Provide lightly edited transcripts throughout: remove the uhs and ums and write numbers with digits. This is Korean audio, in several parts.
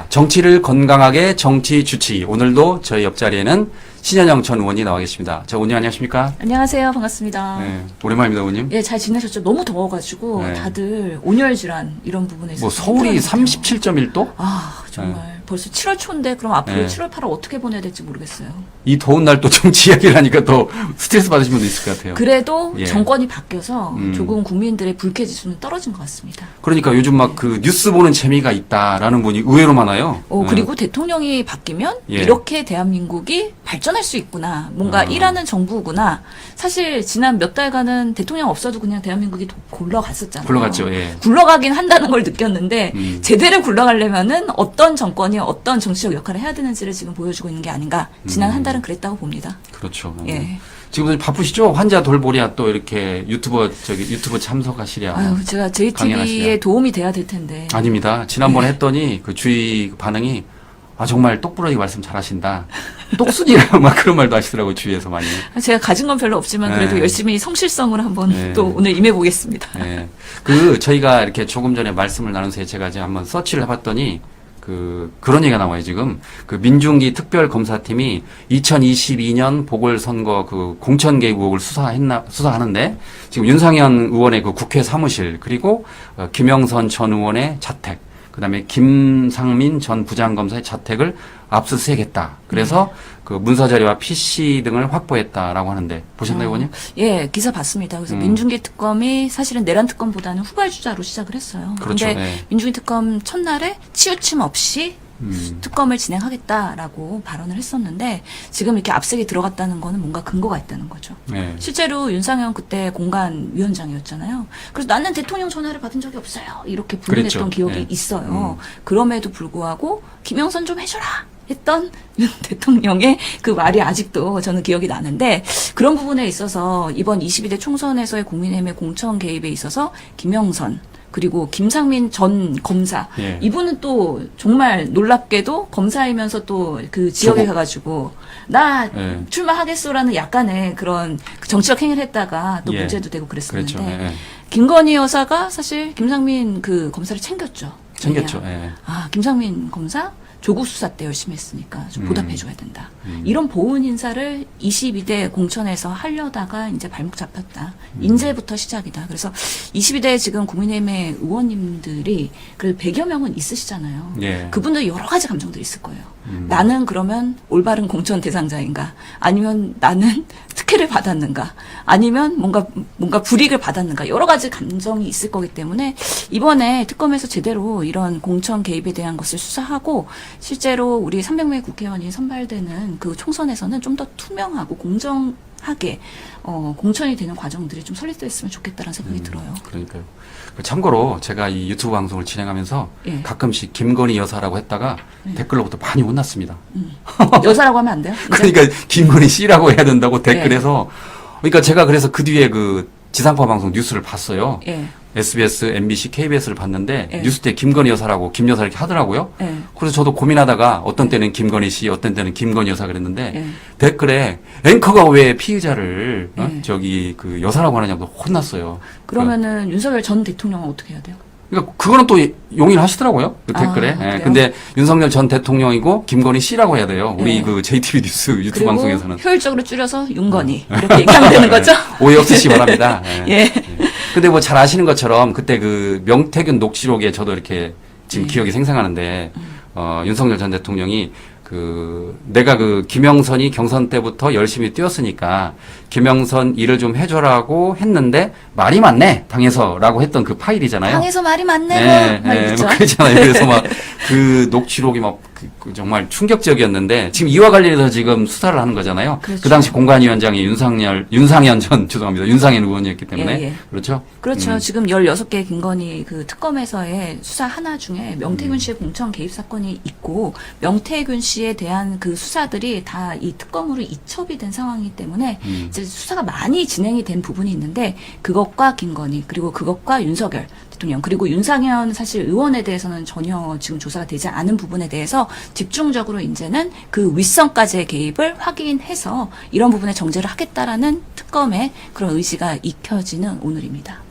정치를 건강하게 정치 주치. 오늘도 저희 옆자리에는 신현영 전 의원이 나와 계십니다. 저 의원님 안녕하십니까? 안녕하세요. 반갑습니다. 네, 오랜만입니다, 의원님. 예, 잘 지내셨죠? 너무 더워가지고 네. 다들 온열 질환 이런 부분에서 뭐 서울이 37.1도? 아 정말 네. 벌써 7월 초인데 그럼 앞으로 네. 7월 8월 어떻게 보내야 될지 모르겠어요. 이 더운 날 또 정치 이야기를 하니까 더 스트레스 받으신 분도 있을 것 같아요. 그래도 예. 정권이 바뀌어서 음. 조금 국민들의 불쾌 지수는 떨어진 것 같습니다. 그러니까 요즘 막 그 뉴스 보는 재미가 있다라는 분이 의외로 많아요. 그리고 대통령이 바뀌면 예. 이렇게 대한민국이 발전할 수 있구나. 뭔가 일하는 정부구나. 사실 지난 몇 달간은 대통령 없어도 그냥 대한민국이 굴러갔었잖아요. 굴러갔죠, 예. 굴러가긴 한다는 걸 느꼈는데 제대로 굴러가려면은 어떤 정권이 어떤 정치적 역할을 해야 되는지를 지금 보여주고 있는 게 아닌가. 지난 한 달은 그랬다고 봅니다. 그렇죠. 예. 지금 바쁘시죠? 환자 돌보랴 또 이렇게 유튜브 참석하시랴. 아유, 제가 JTB에 강연하시랴. 도움이 돼야 될 텐데. 아닙니다. 지난번에 했더니 그 주위 반응이 정말 똑부러지게 말씀 잘하신다. 똑순이라 막 그런 말도 하시더라고요. 주위에서 많이. 제가 가진 건 별로 없지만 그래도 네. 열심히 성실성을 한번 네. 또 오늘 임해보겠습니다. 네. 저희가 이렇게 조금 전에 말씀을 나눈 사이에 제가 이제 한번 서치를 해봤더니 그런 얘기가 나와요, 지금. 민중기 특별검사팀이 2022년 보궐선거 공천 개입 의혹을 수사하는데, 지금 윤상현 의원의 국회 사무실, 그리고 김영선 전 의원의 자택, 그 다음에 김상민 전 부장검사의 자택을 압수수색했다. 그래서 문서자료와 PC 등을 확보했다라고 하는데, 보셨나요, 의원님? 예, 기사 봤습니다. 그래서 민중기 특검이 사실은 내란 특검보다는 후발주자로 시작을 했어요. 그렇죠. 근데 네. 민중기 특검 첫날에 치우침 없이 특검을 진행하겠다라고 발언을 했었는데 지금 이렇게 압색이 들어갔다는 거는 뭔가 근거가 있다는 거죠. 네. 실제로 윤상현 그때 공관위원장이었잖아요. 그래서 나는 대통령 전화를 받은 적이 없어요. 이렇게 불문했던 그랬죠. 기억이 네. 있어요. 그럼에도 불구하고 김영선 좀 해줘라. 했던 윤 대통령의 그 말이 아직도 저는 기억이 나는데 그런 부분에 있어서 이번 22대 총선에서의 국민의힘의 공천 개입에 있어서 김영선 그리고 김상민 전 검사 예. 이분은 또 정말 놀랍게도 검사이면서 또 그 지역에 가가지고 나 예. 출마하겠소라는 약간의 그런 정치적 행위를 했다가 또 예. 문제도 되고 그랬었는데 그렇죠. 예. 김건희 여사가 사실 김상민 그 검사를 챙겼죠. 챙겼죠. 왜냐? 예. 김상민 검사 조국 수사 때 열심히 했으니까 좀 보답해줘야 된다. 이런 보훈 인사를 22대 공천에서 하려다가 이제 발목 잡혔다. 인재부터 시작이다. 그래서 22대 지금 국민의힘의 의원님들이 그 100여 명은 있으시잖아요. 예. 그분들 여러 가지 감정들이 있을 거예요. 나는 그러면 올바른 공천 대상자인가? 아니면 나는 특혜를 받았는가? 아니면 뭔가 불이익을 받았는가? 여러 가지 감정이 있을 거기 때문에 이번에 특검에서 제대로 이런 공천 개입에 대한 것을 수사하고 실제로 우리 300명의 국회의원이 선발되는 그 총선에서는 좀 더 투명하고 공정하게 공천이 되는 과정들이 좀 설립됐으면 좋겠다는 생각이 들어요. 그러니까요. 참고로 제가 이 유튜브 방송을 진행하면서 예. 가끔씩 김건희 여사라고 했다가 댓글로부터 많이 혼났습니다. 여사라고 하면 안 돼요? 이제? 그러니까 김건희 씨라고 해야 된다고 댓글에서 그러니까 제가 그래서 그 뒤에 지상파 방송 뉴스를 봤어요. 예. SBS, MBC, KBS를 봤는데 예. 뉴스 때 김건희 여사라고 김 여사 이렇게 하더라고요. 예. 그래서 저도 고민하다가 어떤 때는 김건희 씨, 어떤 때는 김건희 여사 그랬는데 예. 댓글에 앵커가 왜 피의자를 예. 여사라고 하느냐고 혼났어요. 그러면은 윤석열 전 대통령은 어떻게 해야 돼요? 그러니까 그거는 또 용인을 하시더라고요. 그 댓글에. 그래요? 근데 윤석열 전 대통령이고 김건희 씨라고 해야 돼요. 우리 예. JTB 뉴스 유튜브 그리고 방송에서는. 효율적으로 줄여서 윤건희 이렇게 얘기하면 되는 거죠? 오해 없으시기 바랍니다. 예. 근데 잘 아시는 것처럼 그때 명태균 녹취록에 저도 이렇게 지금 기억이 생생하는데 윤석열 전 대통령이 내가 김영선이 경선 때부터 열심히 뛰었으니까 김영선 일을 좀 해줘라고 했는데 말이 많네 당에서라고 했던 그 파일이잖아요. 당에서 말이 많네. 네, 뭐 네, 있죠. 그렇잖아요. 그래서 녹취록이 정말 충격적이었는데 지금 이와 관련해서 지금 수사를 하는 거잖아요. 그렇죠. 그 당시 공관위원장이 윤상현 의원이었기 때문에. 예, 예. 그렇죠? 그렇죠. 지금 16개 김건희 특검에서의 수사 하나 중에 명태균 씨의 공천 개입 사건이 있고 명태균 씨에 대한 그 수사들이 다 이 특검으로 이첩이 된 상황이기 때문에 이제 수사가 많이 진행이 된 부분이 있는데 그것과 김건희 그리고 그것과 윤석열 대통령 그리고 윤상현 사실 의원에 대해서는 전혀 지금 조사가 되지 않은 부분에 대해서 집중적으로 이제는 그 윗선까지의 개입을 확인해서 이런 부분에 정제를 하겠다라는 특검의 그런 의지가 익혀지는 오늘입니다.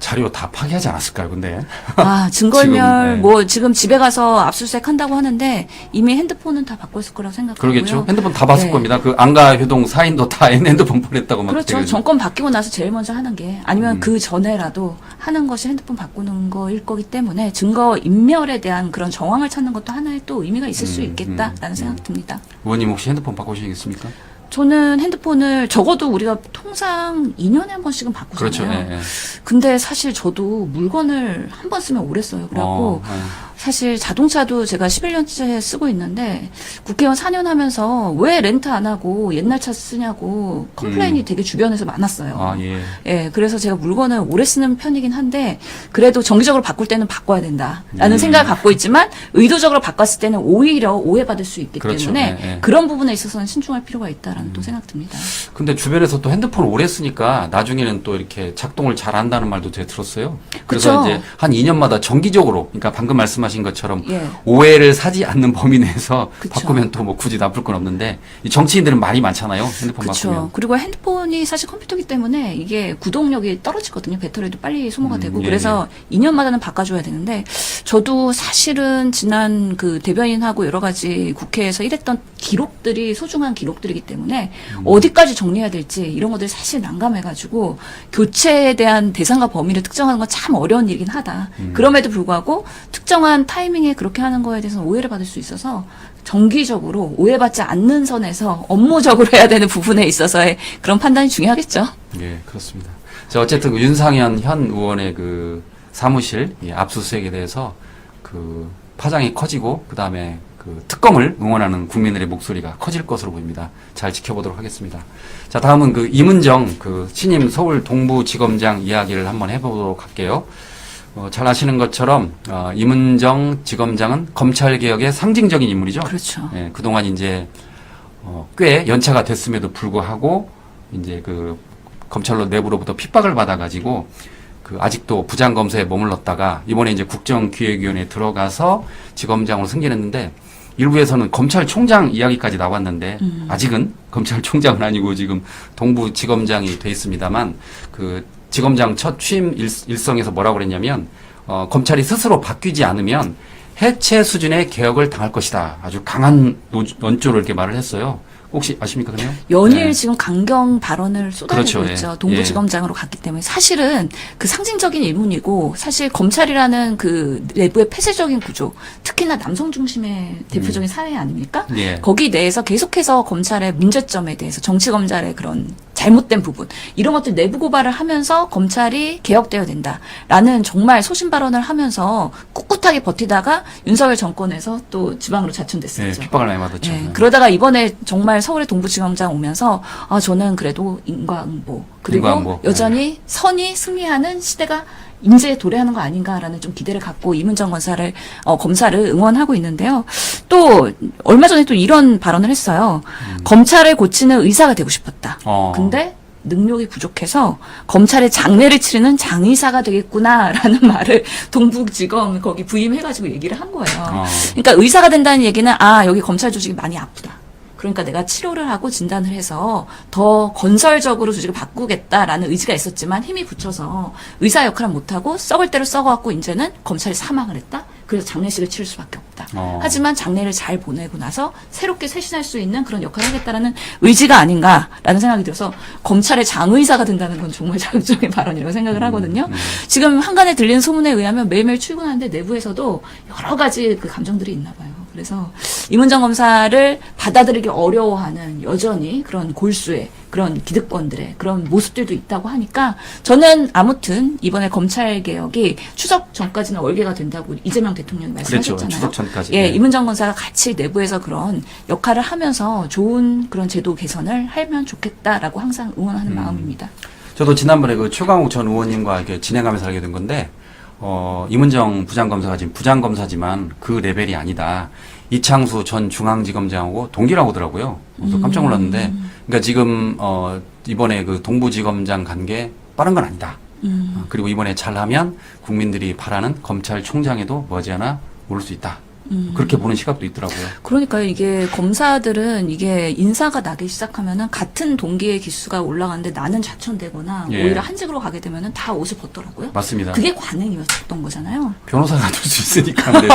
자료 다 파기하지 않았을까요, 근데? 아, 증거인멸, 지금, 네. 지금 집에 가서 압수수색 한다고 하는데, 이미 핸드폰은 다 바꿨을 거라고 생각하고요. 그러겠죠. 핸드폰 다 봤을 네. 겁니다. 그 안가 효동 사인도 다 핸드폰 보냈다고 막. 그렇죠. 되게 정권 바뀌고 나서 제일 먼저 하는 게, 아니면 그 전에라도 하는 것이 핸드폰 바꾸는 거일 거기 때문에, 증거인멸에 대한 그런 정황을 찾는 것도 하나의 또 의미가 있을 수 있겠다라는 생각이 듭니다. 의원님 혹시 핸드폰 바꾸시겠습니까? 저는 핸드폰을 적어도 우리가 통상 2년에 한 번씩은 바꾸잖아요. 그렇죠. 예, 예. 근데 사실 저도 물건을 한 번 쓰면 오래 써요. 그래갖고 예. 사실 자동차도 제가 11년째 쓰고 있는데 국회의원 4년 하면서 왜 렌트 안 하고 옛날 차 쓰냐고 컴플레인이 되게 주변에서 많았어요. 아, 예. 예, 그래서 제가 물건을 오래 쓰는 편이긴 한데 그래도 정기적으로 바꿀 때는 바꿔야 된다라는 생각을 갖고 있지만 의도적으로 바꿨을 때는 오히려 오해받을 수 있기 그렇죠. 때문에 예, 예. 그런 부분에 있어서는 신중할 필요가 있다라는 또 생각 듭니다. 근데 주변에서 또 핸드폰 오래 쓰니까 나중에는 또 이렇게 작동을 잘 한다는 말도 제가 들었어요. 그래서 그쵸. 이제 한 2년마다 정기적으로, 그러니까 방금 말씀하신 것처럼 예. 오해를 사지 않는 범위 내에서 그쵸. 바꾸면 또 뭐 굳이 나쁠 건 없는데 이 정치인들은 말이 많잖아요. 핸드폰 그렇죠. 바꾸면. 그리고 핸드폰이 사실 컴퓨터기 때문에 이게 구동력이 떨어지거든요. 배터리도 빨리 소모가 되고 예, 그래서 2년마다는 바꿔줘야 되는데 저도 사실은 지난 그 대변인하고 여러 가지 국회에서 일했던 기록들이 소중한 기록들이기 때문에 어디까지 정리해야 될지 이런 것들이 사실 난감해가지고 교체에 대한 대상과 범위를 특정하는 건 참 어려운 일이긴 하다. 그럼에도 불구하고 특정한 타이밍에 그렇게 하는 거에 대해서는 오해를 받을 수 있어서 정기적으로 오해받지 않는 선에서 업무적으로 해야 되는 부분에 있어서의 그런 판단이 중요하겠죠. 예, 그렇습니다. 자, 어쨌든 그 윤상현 현 의원의 그 사무실 압수수색에 대해서 그 파장이 커지고 그 다음에 그 특검을 응원하는 국민들의 목소리가 커질 것으로 보입니다. 잘 지켜보도록 하겠습니다. 자, 다음은 그 임은정 그 신임 서울 동부지검장 이야기를 한번 해보도록 할게요. 잘 아시는 것처럼 임은정 지검장은 검찰 개혁의 상징적인 인물이죠. 그렇죠. 예, 그동안 이제 꽤 연차가 됐음에도 불구하고 이제 그 검찰로 내부로부터 핍박을 받아가지고 그 아직도 부장검사에 머물렀다가 이번에 이제 국정기획위원회에 들어가서 지검장으로 승진했는데 일부에서는 검찰총장 이야기까지 나왔는데 아직은 검찰총장은 아니고 지금 동부지검장이 돼 있습니다만 그 지검장 첫 취임 일성에서 뭐라고 그랬냐면 검찰이 스스로 바뀌지 않으면 해체 수준의 개혁을 당할 것이다. 아주 강한 논조를 이렇게 말을 했어요. 혹시 아십니까, 그러면? 연일 네. 지금 강경 발언을 쏟아내고 그렇죠, 있죠. 예. 동부지검장으로 갔기 때문에 사실은 그 상징적인 인물이고 사실 검찰이라는 그 내부의 폐쇄적인 구조, 특히나 남성 중심의 대표적인 사회 아닙니까? 예. 거기 내에서 계속해서 검찰의 문제점에 대해서 정치 검찰의 그런 잘못된 부분 이런 것들 내부 고발을 하면서 검찰이 개혁되어야 된다라는 정말 소신 발언을 하면서 꿋꿋하게 버티다가 윤석열 정권에서 또 지방으로 예, 자천됐었죠. 핍박을 많이 받았죠. 예, 그러다가 이번에 정말 서울의 동부지검장 오면서 저는 그래도 인과응보 그리고 인과응보. 여전히 선이 승리하는 시대가 인제 도래하는 거 아닌가라는 좀 기대를 갖고 임은정 검사를 응원하고 있는데요. 또 얼마 전에 또 이런 발언을 했어요. 검찰을 고치는 의사가 되고 싶었다. 근데 능력이 부족해서 검찰의 장례를 치르는 장의사가 되겠구나라는 말을 동부지검 거기 부임해가지고 얘기를 한 거예요. 그러니까 의사가 된다는 얘기는 여기 검찰 조직이 많이 아프다. 그러니까 내가 치료를 하고 진단을 해서 더 건설적으로 조직을 바꾸겠다라는 의지가 있었지만 힘이 붙여서 의사 역할을 못하고 썩을 대로 썩어갖고 이제는 검찰이 사망을 했다. 그래서 장례식을 치를 수밖에 없다. 하지만 장례를 잘 보내고 나서 새롭게 쇄신할 수 있는 그런 역할을 하겠다라는 의지가 아닌가라는 생각이 들어서 검찰의 장의사가 된다는 건 정말 자극적인 발언이라고 생각을 하거든요. 지금 한간에 들리는 소문에 의하면 매일매일 출근하는데 내부에서도 여러 가지 그 감정들이 있나 봐요. 그래서 임은정 검사를 받아들이기 어려워하는 여전히 그런 골수의 그런 기득권들의 그런 모습들도 있다고 하니까 저는 아무튼 이번에 검찰 개혁이 추석 전까지는 월계가 된다고 이재명 대통령이 말씀하셨잖아요. 그렇죠. 추석 전까지. 예, 네. 임은정 검사가 같이 내부에서 그런 역할을 하면서 좋은 그런 제도 개선을 하면 좋겠다라고 항상 응원하는 마음입니다. 저도 지난번에 그 최강욱 전 의원님과 이렇게 진행하면서 알게 된 건데, 임은정 부장검사가 지금 부장검사지만 그 레벨이 아니다. 이창수 전 중앙지검장하고 동기라고 하더라고요. 그래서 깜짝 놀랐는데, 그러니까 지금, 이번에 그 동부지검장 간 게 빠른 건 아니다. 그리고 이번에 잘하면 국민들이 바라는 검찰총장에도 머지않아 오를 수 있다. 그렇게 보는 시각도 있더라고요. 그러니까요. 이게 검사들은 이게 인사가 나기 시작하면은 같은 동기의 기수가 올라가는데 나는 좌천되거나 예. 오히려 한직으로 가게 되면은 다 옷을 벗더라고요. 맞습니다. 그게 관행이었던 거잖아요. 변호사가 될 수 있으니까. 근데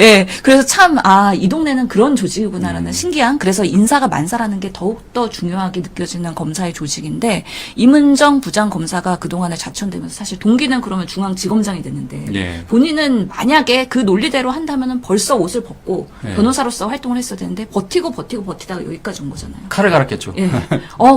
예. 그래서 참, 이 동네는 그런 조직이구나라는 신기한, 그래서 인사가 만사라는 게 더욱더 중요하게 느껴지는 검사의 조직인데, 임은정 부장검사가 그동안에 좌천되면서 사실 동기는 그러면 중앙지검장이 됐는데, 예. 본인은 만약에 그 논리대로 한다면은 벌써 옷을 벗고 예. 변호사로서 활동을 했어야 되는데, 버티다가 여기까지 온 거잖아요. 칼을 갈았겠죠. 예.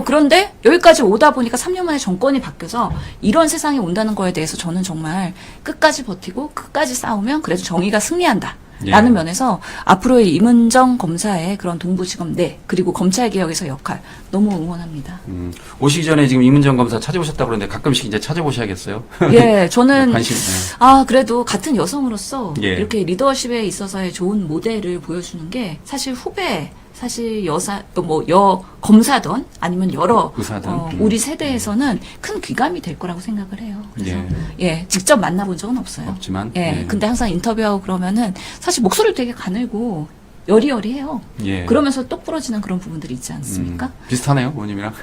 그런데 여기까지 오다 보니까 3년 만에 정권이 바뀌어서 이런 세상이 온다는 거에 대해서 저는 정말 끝까지 버티고 끝까지 싸우면 그래도 정의가 승리한다. 예. 라는 면에서 앞으로의 임은정 검사의 그런 동부지검 내 그리고 검찰개혁에서 역할 너무 응원합니다. 오시기 전에 지금 임은정 검사 찾아오셨다고 그러는데 가끔씩 이제 찾아보셔야겠어요. 예, 저는 관심. 그래도 같은 여성으로서 예. 이렇게 리더십에 있어서의 좋은 모델을 보여주는 게 사실 사실 검사든 아니면 여러 의사든. 우리 세대에서는 큰 귀감이 될 거라고 생각을 해요. 그래서 예. 직접 만나본 적은 없어요. 없지만. 예, 근데 항상 인터뷰하고 그러면은 사실 목소리를 되게 가늘고 여리여리해요. 예. 그러면서 똑 부러지는 그런 부분들이 있지 않습니까? 비슷하네요, 어머님이랑.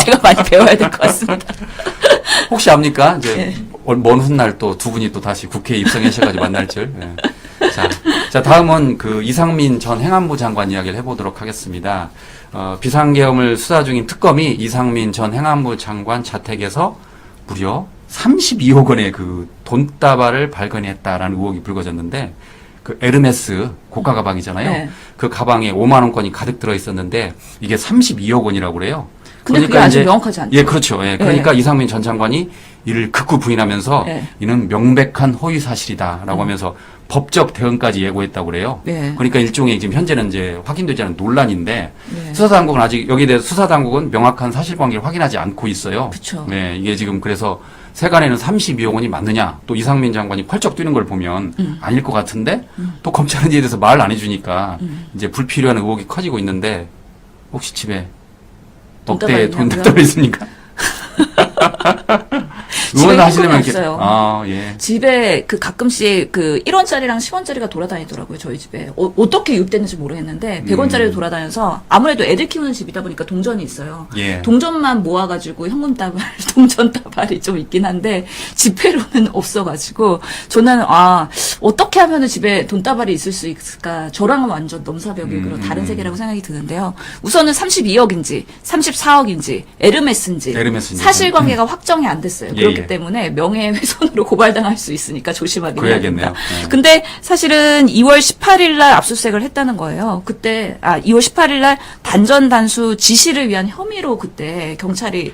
제가 많이 배워야 될 것 같습니다. 혹시 압니까? 이제 예. 먼 훗날 또 두 분이 또 다시 국회에 입성하셔가지고 만날 줄. 예. 자, 다음은 그 이상민 전 행안부 장관 이야기를 해보도록 하겠습니다. 비상계엄을 수사 중인 특검이 이상민 전 행안부 장관 자택에서 무려 32억 원의 그 돈다발을 발견했다라는 의혹이 불거졌는데, 그 에르메스 고가 가방이잖아요. 네. 그 가방에 5만 원권이 가득 들어 있었는데 이게 32억 원이라고 그래요. 근데 그게 아주 명확하지 않죠. 예, 그렇죠. 예, 그러니까 이상민 전 장관이 이를 극구 부인하면서 네. 이는 명백한 허위 사실이다라고 하면서 법적 대응까지 예고했다고 그래요. 네. 그러니까 일종의 지금 현재는 이제 확인되지 않은 논란인데 네. 수사당국은 아직 여기에 대해서 수사당국은 명확한 사실관계를 확인하지 않고 있어요. 그쵸. 네, 이게 지금 그래서 세간에는 32억 원이 맞느냐, 또 이상민 장관이 펄쩍 뛰는 걸 보면 아닐 것 같은데 또 검찰은 이에 대해서 말을 안 해주니까 이제 불필요한 의혹이 커지고 있는데 혹시 집에 억대의 돈다발 돈다발 있습니까? 집에 응원하시려면 현금이 없어요. 예. 집에 가끔씩 1원짜리랑 10원짜리가 돌아다니더라고요, 저희 집에. 어떻게 유입됐는지 모르겠는데, 100원짜리도 돌아다녀서 아무래도 애들 키우는 집이다 보니까 동전이 있어요. 예. 동전만 모아가지고 현금다발, 동전다발이 좀 있긴 한데, 지폐로는 없어가지고, 저는, 어떻게 하면은 집에 돈다발이 있을 수 있을까. 저랑은 완전 넘사벽의 그런 다른 세계라고 생각이 드는데요. 우선은 32억인지, 34억인지, 에르메스인지, 사실관계가 확정이 안 됐어요. 그렇기 때문에 명예훼손으로 고발당할 수 있으니까 조심하기 그래야겠네요. 바랍니다. 근데 사실은 2월 18일 날 압수수색을 했다는 거예요. 그때 2월 18일 날 단전 단수 지시를 위한 혐의로 그때 경찰이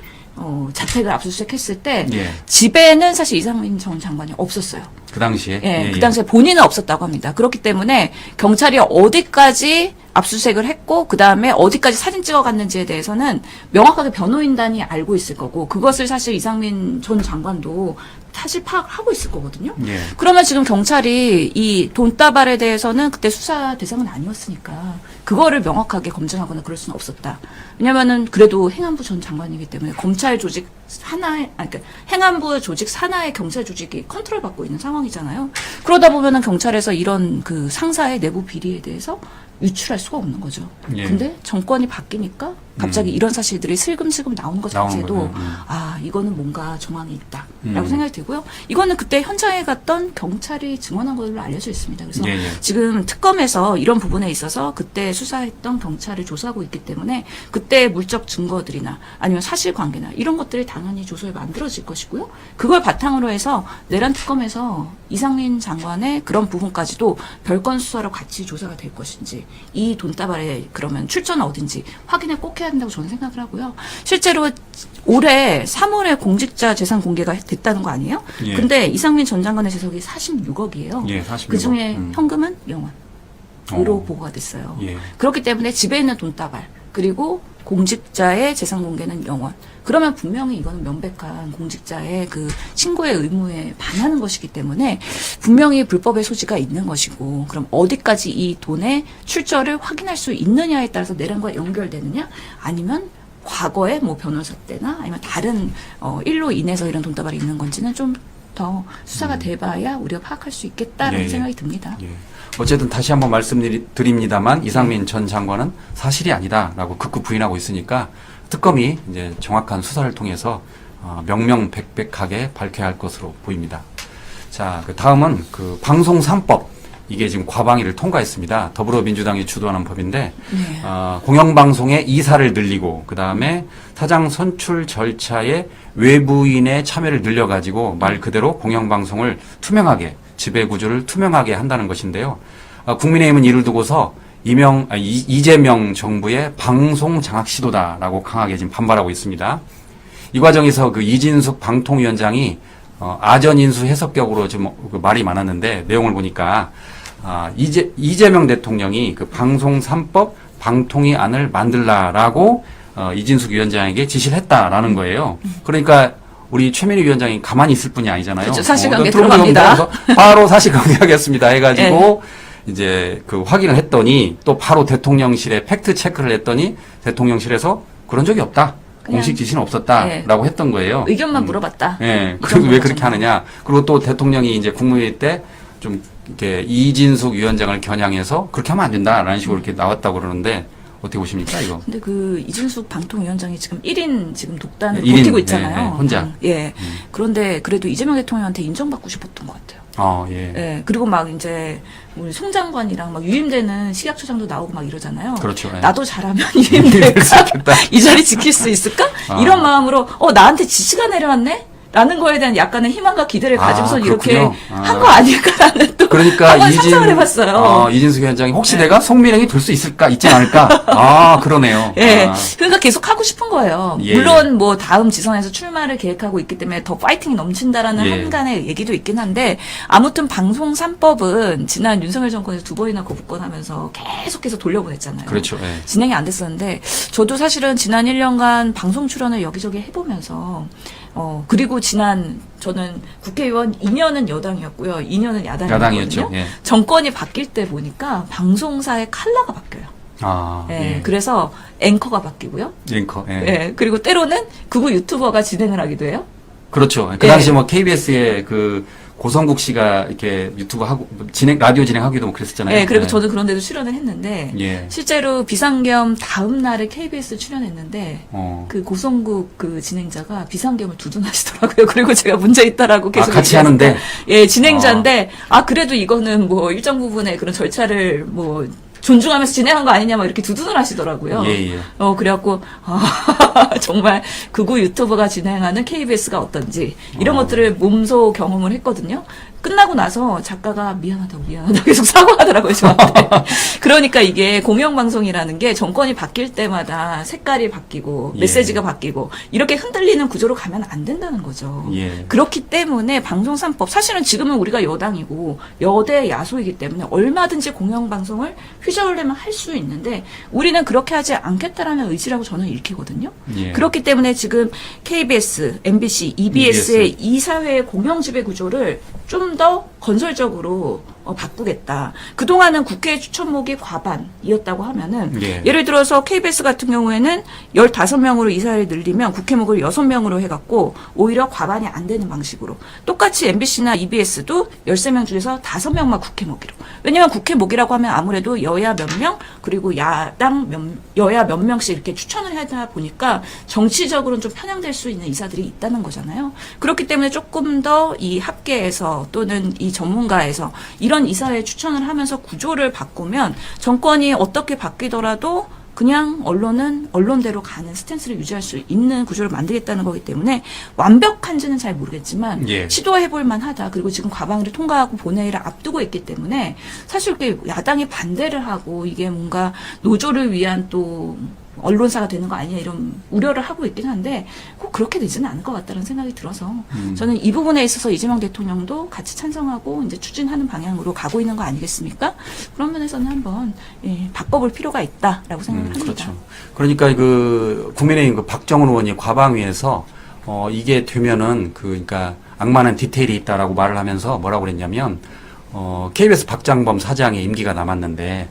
자택을 압수수색했을 때 집에는 사실 이상민 전 장관이 없었어요. 그 당시에? 그 당시에 본인은 없었다고 합니다. 그렇기 때문에 경찰이 어디까지 압수수색을 했고 그 다음에 어디까지 사진 찍어갔는지에 대해서는 명확하게 변호인단이 알고 있을 거고 그것을 사실 이상민 전 장관도 사실 파악하고 있을 거거든요. 그러면 지금 경찰이 이 돈다발에 대해서는 그때 수사 대상은 아니었으니까 그거를 명확하게 검증하거나 그럴 수는 없었다. 왜냐면은 그래도 행안부 전 장관이기 때문에 검찰 조직 그러니까 행안부 조직 산하의 경찰 조직이 컨트롤받고 있는 상황이잖아요. 그러다 보면은 경찰에서 이런 그 상사의 내부 비리에 대해서 유출할 수가 없는 거죠. 근데 정권이 바뀌니까 갑자기 이런 사실들이 슬금슬금 나오는 것 자체도 이거는 뭔가 정황이 있다라고 생각이 들고요. 이거는 그때 현장에 갔던 경찰이 증언한 걸로 알려져 있습니다. 그래서 지금 특검에서 이런 부분에 있어서 그때 수사했던 경찰을 조사하고 있기 때문에 그때 물적 증거들이나 아니면 사실관계나 이런 것들이 당연히 조서에 만들어질 것이고요. 그걸 바탕으로 해서 내란 특검에서 이상민 장관의 그런 부분까지도 별건 수사로 같이 조사가 될 것인지 이 돈다발의 그러면 출처는 어딘지 확인을 꼭 해야 된다고 저는 생각을 하고요. 실제로 올해 3월에 공직자 재산 공개가 됐다는 거 아니에요? 근데 이상민 전 장관의 재산이 46억이에요. 46억. 그중에 현금은 0원으로 보고가 됐어요. 그렇기 때문에 집에 있는 돈다발 그리고 공직자의 재산 공개는 0원. 그러면 분명히 이거는 명백한 공직자의 그 신고의 의무에 반하는 것이기 때문에 분명히 불법의 소지가 있는 것이고 그럼 어디까지 이 돈의 출처를 확인할 수 있느냐에 따라서 내란과 연결되느냐 아니면 과거에 뭐 변호사 때나 아니면 다른 일로 인해서 이런 돈다발이 있는 건지는 좀 전부터 수사가 돼봐야 우리가 파악할 수 있겠다라는 예, 예. 생각이 듭니다. 예. 어쨌든 다시 한번 말씀드립니다만 이상민 전 장관은 사실이 아니다라고 극구 부인하고 있으니까 특검이 이제 정확한 수사를 통해서 명명백백하게 밝혀야 할 것으로 보입니다. 자, 그 다음은 그 방송 3법. 이게 지금 과방위를 통과했습니다. 더불어민주당이 주도하는 법인데 네. 공영방송의 이사를 늘리고 그 다음에 사장 선출 절차에 외부인의 참여를 늘려가지고 말 그대로 공영방송을 투명하게 지배구조를 투명하게 한다는 것인데요. 국민의힘은 이를 두고서 이재명 정부의 방송 장악 시도다라고 강하게 지금 반발하고 있습니다. 이 과정에서 그 이진숙 방통위원장이 아전인수 해석격으로 좀 말이 많았는데 내용을 보니까 이재명 대통령이 그 방송 3법 방통위 안을 만들라라고 이진숙 위원장에게 지시를 했다라는 거예요. 그러니까 우리 최민희 위원장이 가만히 있을 뿐이 아니잖아요. 그렇죠. 사실관계 들어갑니다. 들어갑니다. 그래서 바로 사실관계하겠습니다 해가지고 이제 그 확인을 했더니 또 바로 대통령실에 팩트 체크를 했더니 대통령실에서 그런 적이 없다. 공식 지시는 없었다라고 했던 거예요. 의견만 물어봤다. 예. 그리고 왜 그렇게 하느냐. 그리고 또 대통령이 이제 국무회의 때 좀 이렇게 이진숙 위원장을 겨냥해서 그렇게 하면 안 된다라는 식으로 이렇게 나왔다고 그러는데 어떻게 보십니까, 이거? 근데 그 이진숙 방통위원장이 지금 1인 지금 독단을 1인, 버티고 있잖아요. 예, 혼자. 예. 그런데 그래도 이재명 대통령한테 인정받고 싶었던 것 같아요. 예. 예. 그리고 막 이제 우리 송 장관이랑 막 유임되는 식약처장도 나오고 막 이러잖아요. 그렇죠. 예. 나도 잘하면 유임될까? 이 자리 지킬 수 있을까? 이런 마음으로 나한테 지시가 내려왔네? 라는 거에 대한 약간의 희망과 기대를 가지고서 이렇게 한 거 아닐까라는 또 그러니까 한번 상상을 해봤어요. 이진숙 위원장이 혹시 내가 송민영이 될 수 있을까? 있지 않을까? 그러네요. 예. 그러니까 계속 하고 싶은 거예요. 예. 물론 뭐 다음 지선에서 출마를 계획하고 있기 때문에 더 파이팅이 넘친다라는 한간의 얘기도 있긴 한데 아무튼 방송 3법은 지난 윤석열 정권에서 2번이나 거부권하면서 계속해서 돌려보냈잖아요. 그렇죠. 예. 진행이 안 됐었는데 저도 사실은 지난 1년간 방송 출연을 여기저기 해보면서 그리고 저는 국회의원 2년은 여당이었고요. 2년은 야당이었거든요. 예. 정권이 바뀔 때 보니까 방송사의 컬러가 바뀌어요. 예. 그래서 앵커가 바뀌고요. 앵커. 예. 예. 그리고 때로는 극우 유튜버가 진행을 하기도 해요. 그렇죠. 그 당시 뭐 KBS의 그 고성국 씨가 이렇게 유튜브 하고 라디오 진행하기도 뭐 그랬었잖아요. 예. 그리고 저도 그런 데도 출연을 했는데 예. 실제로 비상겸 다음 날에 KBS 출연했는데 그 고성국 그 진행자가 비상겸을 두둔하시더라고요. 그리고 제가 문제 있다라고 계속 같이 하는데 예, 진행자인데 그래도 이거는 뭐 일정 부분의 그런 절차를 뭐 존중하면서 진행한 거 아니냐 막 이렇게 두둔을 하시더라고요. 예. 그래갖고 정말 극우 유튜버가 진행하는 KBS가 어떤지 이런 것들을 몸소 경험을 했거든요. 끝나고 나서 작가가 미안하다고 계속 사과하더라고요, 저한테. 그러니까 이게 공영방송이라는 게 정권이 바뀔 때마다 색깔이 바뀌고 메시지가 바뀌고 이렇게 흔들리는 구조로 가면 안 된다는 거죠. 예. 그렇기 때문에 방송 3법 사실은 지금은 우리가 여당이고 여대 야소이기 때문에 얼마든지 공영방송을 휘저으려면 할 수 있는데 우리는 그렇게 하지 않겠다라는 의지라고 저는 읽히거든요. 예. 그렇기 때문에 지금 KBS, MBC, EBS의 이사회의 공영지배 구조를 좀 더 건설적으로 바꾸겠다. 그동안은 국회 추천목이 과반이었다고 하면은 예를 들어서 KBS 같은 경우에는 15명으로 이사를 늘리면 국회목을 6명으로 해갖고 오히려 과반이 안 되는 방식으로 똑같이 MBC나 EBS도 13명 중에서 5명만 국회목이로. 왜냐하면 국회목이라고 하면 아무래도 여야 몇 명 그리고 여야 몇 명씩 이렇게 추천을 하다 보니까 정치적으로는 좀 편향될 수 있는 이사들이 있다는 거잖아요. 그렇기 때문에 조금 더 이 학계에서 또는 이 전문가에서 이런 이사회 추천을 하면서 구조를 바꾸면 정권이 어떻게 바뀌더라도 그냥 언론은 언론대로 가는 스탠스를 유지할 수 있는 구조를 만들겠다는 거기 때문에 완벽한지는 잘 모르겠지만 시도해볼 만하다. 그리고 지금 과방위를 통과하고 본회의를 앞두고 있기 때문에 사실 이렇게 야당이 반대를 하고 이게 뭔가 노조를 위한 또 언론사가 되는 거 아니냐 이런 우려를 하고 있긴 한데 꼭 그렇게 되지는 않을 것 같다는 생각이 들어서 저는 이 부분에 있어서 이재명 대통령도 같이 찬성하고 이제 추진하는 방향으로 가고 있는 거 아니겠습니까? 그런 면에서는 한번 바꿔볼 필요가 있다라고 생각합니다. 그렇죠. 그러니까 그 국민의힘 그 박정훈 의원이 과방위에서 이게 되면은 그러니까 악마는 디테일이 있다라고 말을 하면서 뭐라고 그랬냐면 KBS 박장범 사장의 임기가 남았는데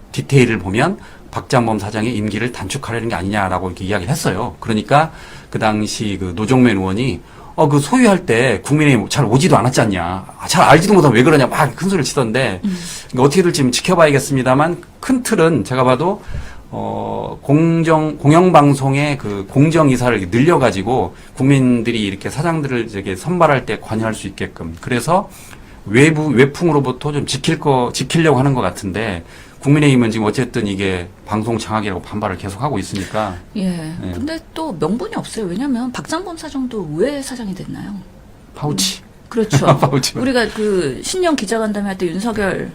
디테일을 보면 박장범 사장의 임기를 단축하려는 게 아니냐라고 이렇게 이야기를 했어요. 그러니까 그 당시 그 노종면 의원이 그 소유할 때 국민의힘 잘 오지도 않았지 않냐. 잘 알지도 못하면 왜 그러냐. 막 큰 소리를 치던데, 그러니까 어떻게 될지 좀 지켜봐야겠습니다만, 큰 틀은 제가 봐도, 공영방송의 그 공정이사를 늘려가지고 국민들이 이렇게 사장들을 이렇게 선발할 때 관여할 수 있게끔. 그래서 외풍으로부터 좀 지키려고 하는 것 같은데, 국민의힘은 지금 어쨌든 이게 방송 장악이라고 반발을 계속 하고 있으니까. 예. 근데 또 명분이 없어요. 왜냐면 박장범 사장도 왜 사장이 됐나요? 파우치. 그렇죠. 파우치. 우리가 그 신년 기자간담회 할 때 윤석열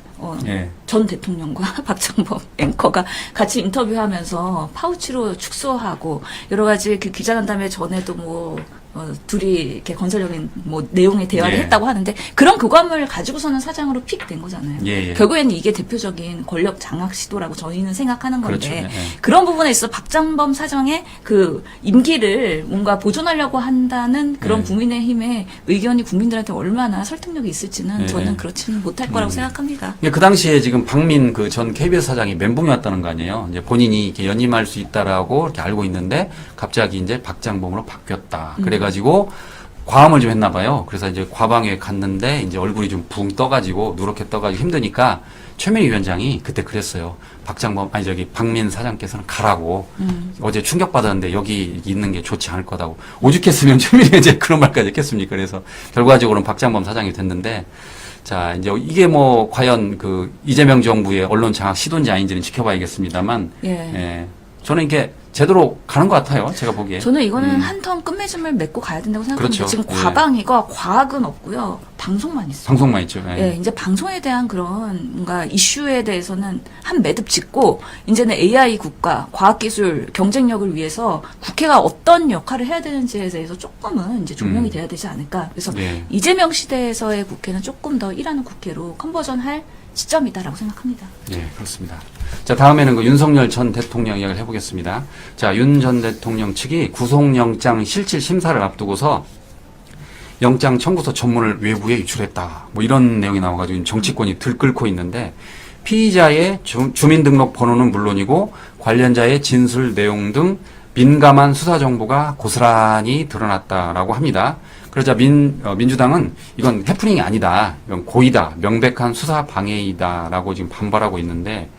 예. 전 대통령과 박장범 앵커가 같이 인터뷰하면서 파우치로 축소하고 여러 가지 그 기자간담회 전에도 뭐 둘이 이렇게 건설적인 뭐 내용의 대화를 예. 했다고 하는데 그런 교감을 가지고서는 사장으로 픽된 거잖아요. 예. 결국에는 이게 대표적인 권력 장악 시도라고 저희는 생각하는 건데 그렇죠. 예. 그런 부분에 있어 박장범 사장의 그 임기를 뭔가 보존하려고 한다는 그런 예. 국민의힘의 의견이 국민들한테 얼마나 설득력이 있을지는 예. 저는 그렇지는 못할 거라고 생각합니다. 그 당시에 지금 박민 그 전 KBS 사장이 멘붕이었다는 거 아니에요. 이제 본인이 이렇게 연임할 수 있다라고 이렇게 알고 있는데 갑자기 이제 박장범으로 바뀌었다. 그래가지고 과음을 좀 했나 봐요. 그래서 이제 과방에 갔는데 이제 얼굴이 좀 붕 떠가지고 누렇게 떠가지고 힘드니까 최민희 위원장이 그때 그랬어요. 박민 사장께서는 가라고. 어제 충격받았는데 여기 있는 게 좋지 않을 거다고. 오죽했으면 최민희 이제 그런 말까지 했겠습니까? 그래서 결과적으로는 박장범 사장이 됐는데 자, 이제 이게 뭐 과연 그 이재명 정부의 언론 장악 시도인지 아닌지는 지켜봐야겠습니다만 예. 저는 이게 제대로 가는 것 같아요. 제가 보기에. 저는 이거는 한 텀 끝맺음을 맺고 가야 된다고 생각합니다. 그렇죠. 지금 예. 과방위가 과학은 없고요. 방송만 있어요. 방송만 있죠. 예. 예, 이제 방송에 대한 그런 뭔가 이슈에 대해서는 한 매듭 짓고 이제는 AI 국가, 과학기술 경쟁력을 위해서 국회가 어떤 역할을 해야 되는지에 대해서 조금은 이제 조명이 돼야 되지 않을까. 그래서 예. 이재명 시대에서의 국회는 조금 더 일하는 국회로 컨버전할 시점이다라고 생각합니다. 예, 그렇습니다. 자, 다음에는 그 윤석열 전 대통령 이야기를 해보겠습니다. 자, 윤 전 대통령 측이 구속영장 실질 심사를 앞두고서 영장 청구서 전문을 외부에 유출했다. 뭐 이런 내용이 나와가지고 정치권이 들끓고 있는데 피의자의 주민등록 번호는 물론이고 관련자의 진술 내용 등 민감한 수사 정보가 고스란히 드러났다라고 합니다. 그러자 민주당은 이건 해프닝이 아니다. 이건 고의다. 명백한 수사 방해이다라고 지금 반발하고 있는데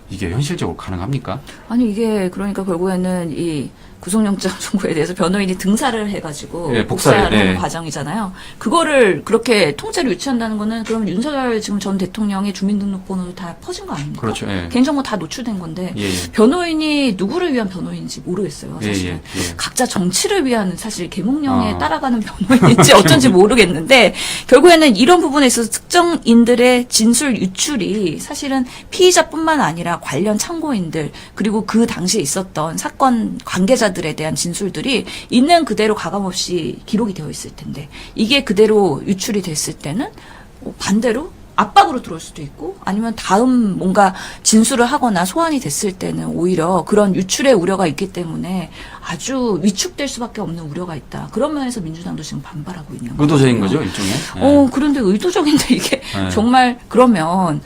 이게 현실적으로 가능합니까? 아니 이게 그러니까 결국에는 이 구속영장 청구에 대해서 변호인이 등사를 해가지고 예, 복사를, 복사하는 예. 과정이잖아요. 그거를 그렇게 통째로 유치한다는 거는 그럼 윤석열 지금 전 대통령의 주민등록번호도 다 퍼진 거 아닙니까? 그렇죠. 예. 개인정보 다 노출된 건데 예, 예. 변호인이 누구를 위한 변호인인지 모르겠어요. 사실은. 예, 예, 예. 각자 정치를 위한 사실 계몽령에 아. 따라가는 변호인인지 어쩐지 모르겠는데 결국에는 이런 부분에 있어서 특정인들의 진술 유출이 사실은 피의자뿐만 아니라 관련 참고인들 그리고 그 당시에 있었던 사건 관계자들에 대한 진술들이 있는 그대로 가감없이 기록이 되어 있을 텐데 이게 그대로 유출이 됐을 때는 반대로 압박으로 들어올 수도 있고 아니면 다음 뭔가 진술을 하거나 소환이 됐을 때는 오히려 그런 유출의 우려가 있기 때문에 아주 위축될 수밖에 없는 우려가 있다. 그런 면에서 민주당도 지금 반발하고 있는 거죠. 의도적인 거죠, 일종의. 예. 그런데 의도적인데 이게 네. 정말 그러면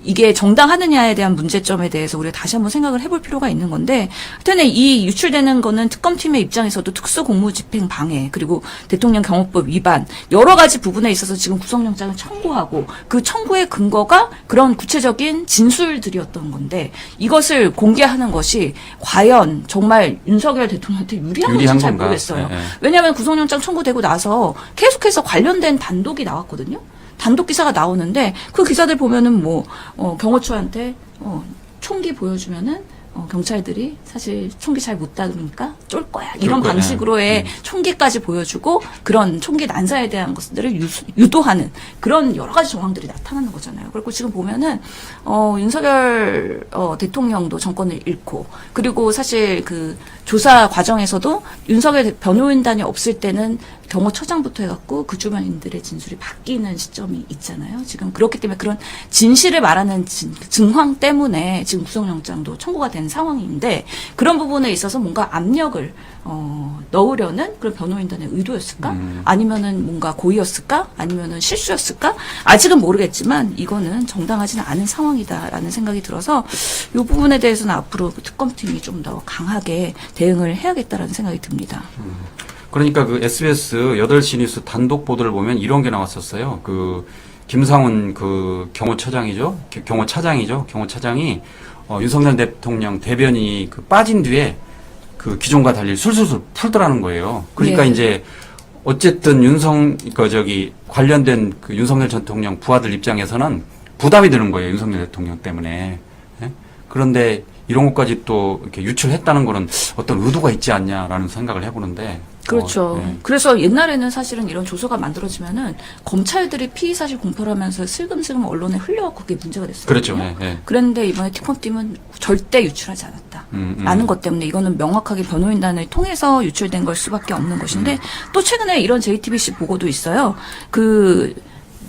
이게 정당하느냐에 대한 문제점에 대해서 우리가 다시 한번 생각을 해볼 필요가 있는 건데 하여튼 이 유출되는 거는 특검팀의 입장에서도 특수공무집행 방해 그리고 대통령 경호법 위반 여러 가지 부분에 있어서 지금 구속영장을 청구하고 그 청구의 근거가 그런 구체적인 진술들이었던 건데 이것을 공개하는 것이 과연 정말 윤석열 대통령한테 유리한 건지 잘 건가? 모르겠어요. 예, 예. 왜냐하면 구속영장 청구되고 나서 계속해서 관련된 단독이 나왔거든요. 단독 기사가 나오는데 그 기사들 보면은 경호처한테 총기 보여주면은 경찰들이 사실 총기 잘 못 다루니까 쫄 거야. 이런 거야. 방식으로의 총기까지 보여주고 그런 총기 난사에 대한 것들을 유도하는 그런 여러 가지 정황들이 나타나는 거잖아요. 그리고 지금 보면은 윤석열 대통령도 정권을 잃고 그리고 사실 그 조사 과정에서도 윤석열 변호인단이 없을 때는 경호처장부터 해갖고 그 주변인들의 진술이 바뀌는 시점이 있잖아요. 지금 그렇기 때문에 그런 진실을 말하는 증황 때문에 지금 구속영장도 청구가 된 상황인데 그런 부분에 있어서 뭔가 압력을 넣으려는 그런 변호인단의 의도였을까? 아니면은 뭔가 고의였을까? 아니면은 실수였을까? 아직은 모르겠지만 이거는 정당하지는 않은 상황이다라는 생각이 들어서 이 부분에 대해서는 앞으로 특검팀이 좀 더 강하게 대응을 해야겠다라는 생각이 듭니다. 그러니까 그 SBS 8시 뉴스 단독 보도를 보면 이런 게 나왔었어요. 그 김상훈 그 경호처장이죠. 경호차장이 윤석열 대통령 대변인이 그 빠진 뒤에 그 기존과 달리 술술술 풀더라는 거예요. 그러니까 네. 이제 어쨌든 관련된 그 윤석열 전 대통령 부하들 입장에서는 부담이 되는 거예요. 윤석열 대통령 때문에. 예? 그런데 이런 것까지 또 이렇게 유출했다는 거는 어떤 의도가 있지 않냐라는 생각을 해보는데. 그렇죠. 예. 그래서 옛날에는 사실은 이런 조서가 만들어지면은 검찰들이 피의 사실 공표를 하면서 슬금슬금 언론에 흘려갖고 그게 문제가 됐어요. 그렇죠. 예, 예. 그런데 이번에 특검팀은 절대 유출하지 않았다. 라는 것 때문에 이거는 명확하게 변호인단을 통해서 유출된 걸 수밖에 없는 것인데 또 최근에 이런 JTBC 보고도 있어요. 그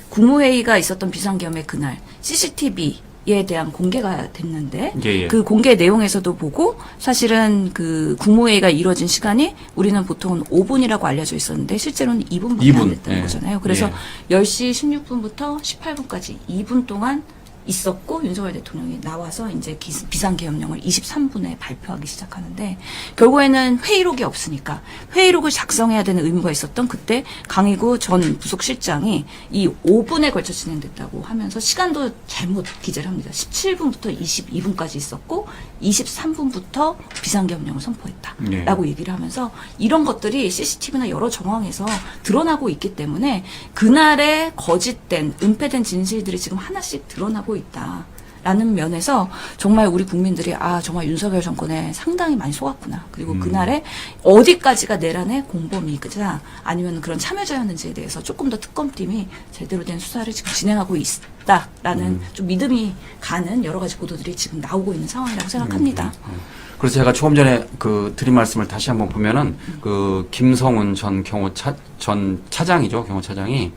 국무회의가 있었던 비상계엄의 그날 CCTV에 대한 공개가 됐는데 예, 예. 그 공개 내용에서도 보고 사실은 그 국무회의가 이루어진 시간이 우리는 보통은 5분이라고 알려져 있었는데 실제로는 2분밖에 2분. 안 됐다는 예. 거잖아요. 그래서 예. 10시 16분부터 18분까지 2분 동안 있었고 윤석열 대통령이 나와서 이제 비상계엄령을 23분에 발표하기 시작하는데 결국에는 회의록이 없으니까 회의록을 작성해야 되는 의무가 있었던 그때 강희구 전 부속실장이 이 5분에 걸쳐 진행됐다고 하면서 시간도 잘못 기재를 합니다. 17분부터 22분까지 있었고 23분부터 비상계엄령을 선포했다라고 예. 얘기를 하면서 이런 것들이 CCTV나 여러 정황에서 드러나고 있기 때문에 그날의 거짓된 은폐된 진실들이 지금 하나씩 드러나고 있다라는 면에서 정말 우리 국민들이 정말 윤석열 정권에 상당히 많이 속았구나. 그리고 그날에 어디까지가 내란의 공범이자 아니면 그런 참여자였는지에 대해서 조금 더 특검팀이 제대로 된 수사를 지금 진행하고 있다라는 좀 믿음이 가는 여러 가지 보도들이 지금 나오고 있는 상황이라고 생각합니다. 그래서 제가 조금 전에 그 드린 말씀을 다시 한번 보면은 그 김성훈 전 차장이죠. 경호차장이